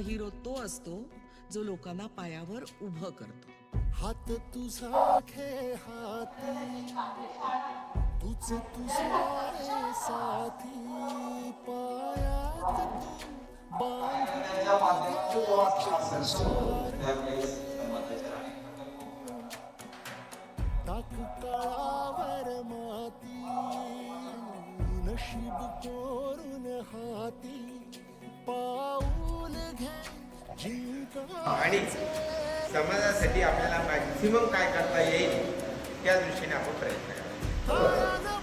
Hero तो असतो जो लोकांना पायावर उभं करतो. हात तुझा खे हाती तुझ तुझे साथी पायात तू टाक काळावर माती नशीब कोरून हाती पाऊल घे जिंका. आणि समाजासाठी आपल्याला मॅक्झिमम काय करता येईल त्या दृष्टीने आपण प्रयत्न करावा.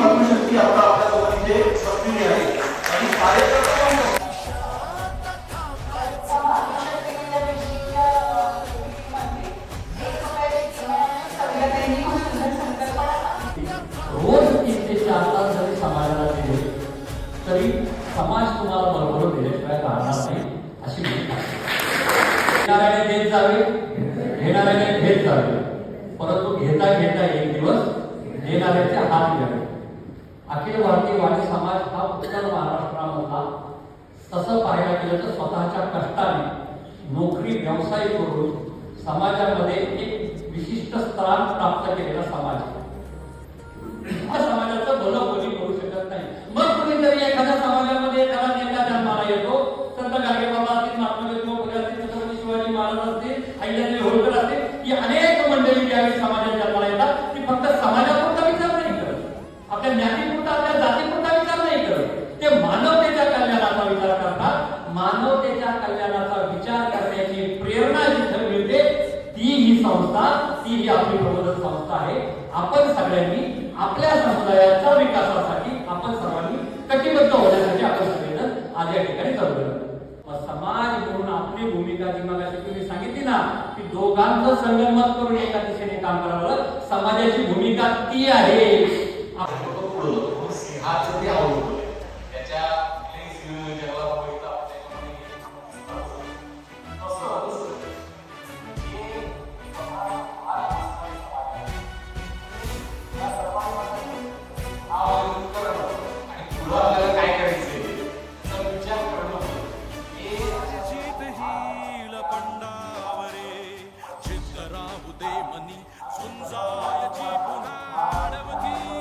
मातृशक्ती आता आपल्या इथे सक्रिय आहे आणि रोज 3 ते 4 तास जरी समाजाला दिले तरी समाज तुम्हाला बरोबर दिल्याशिवाय राहणार नाही अशी घेणाऱ्याने देत जावे, घेणाऱ्याने घेत जावे, परंतु घेता घेता एक दिवस देणाऱ्याचे हात घ्यावे. अखिल भारतीय वाणी समाज हा उत्तर महाराष्ट्रामधला तसं पाहायला गेलं तर स्वतःच्या कष्टाने नोकरी व्यवसाय करून समाजामध्ये एक विशिष्ट स्थान प्राप्त केलेला समाज आहे. त्या समाजाचं भलं कोणी करू शकत नाही. मग कुणीतरी एखाद्या समाजामध्ये एखादा नेता जन्माला येतो, संत गाडगेबाबा असतील, महात्मा ज्योतिबा फुले असतील, छत्रपती शिवाजी महाराज असतील, अहिल्यादेवी होळकर असतील, ही अनेक मंडळी ज्यावेळी समाजात जन्माला येतात ती फक्त समाजापुरता विचार नाही करत, आपल्या ज्ञातीपुरता आपल्या जातीपुरता विचार नाही करत, ते मानवतेच्या कल्याणाचा विचार करतात. मानवतेच्या कल्याणाचा विचार करण्याची प्रेरणा जिथे मिळते ती ही संस्था, ती ही आपली प्रबोधन संस्था आहे. आपण सगळ्यांनी आपल्या समुदायाच्या विकासासाठी आपण सर्वांनी कटिबद्ध होण्यासाठी आपण सगळेजण आज या ठिकाणी जमलो. समाज म्हणून आपली भूमिका जी मगाशी तुम्ही सांगितली ना की दोघांचं संगमत करून एका दिशेने काम करावं, समाजाची भूमिका ती आहे. मनी सुंजायची पुन्हा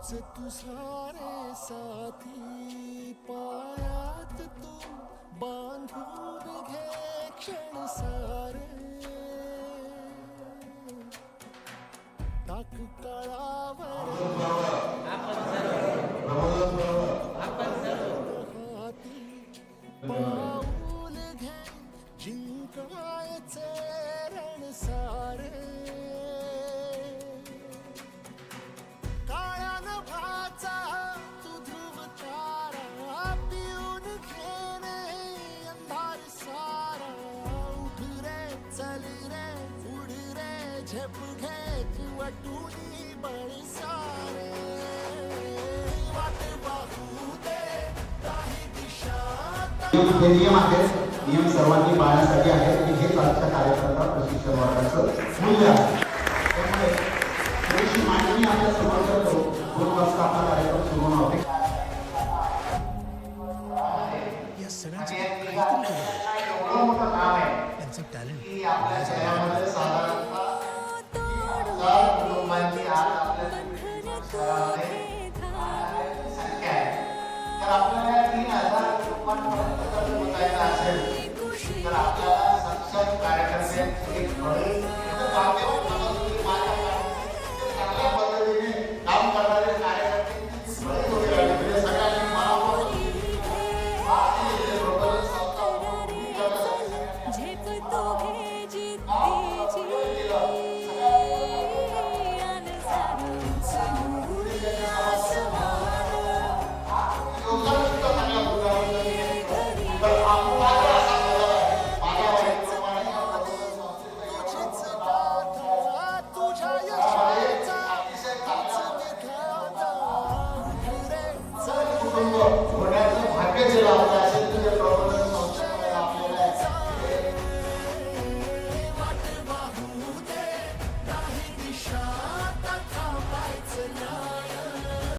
तू सारे साथी पायात तू बांधून घे क्षण सारे टाक तळावर हाती पाऊल घे जिंकायचे रण सारे काळ्या नभाचा तू ध्रुव तारा पिऊन घेणे अंधार सारा उठ रे चल रे उड रे झेप घे वटुनी बळ सारे वाट पाहू दे काही दिशा हे नियम आहेत नियम सर्वांनी पाळण्यासाठी आहेत की हे आजच्या कार्यकर्ता प्रशिक्षण वर्गाचं मूल्य आहे त्यामुळे थोडीशी मांडणी आपल्या समोर करतो 2 वाजता आपला कार्यक्रम सुरू होणार आहे या सगळ्यांचं काहीतरी एवढं मोठं काम आहे त्यांचं टॅलेंट की आपल्या शहरामध्ये साधारणतः 1000 कुटुंबांची आज आपल्या शहरामध्ये संख्या आहे तर आपल्याला 3000 कुटुंबांपर्यंत जर पोहोचायचं असेल तर आपल्याला सक्षम कार्यकर्त्यांची एक फळी चांगल्या पद्धतीने काम करणारे कार्यकर्त्यांची फळी उभी राहिली म्हणजे सगळ्यांनी मनापासून तुझ्या यशाचा कुटुंब होण्याचं भाग्य जे लाभलं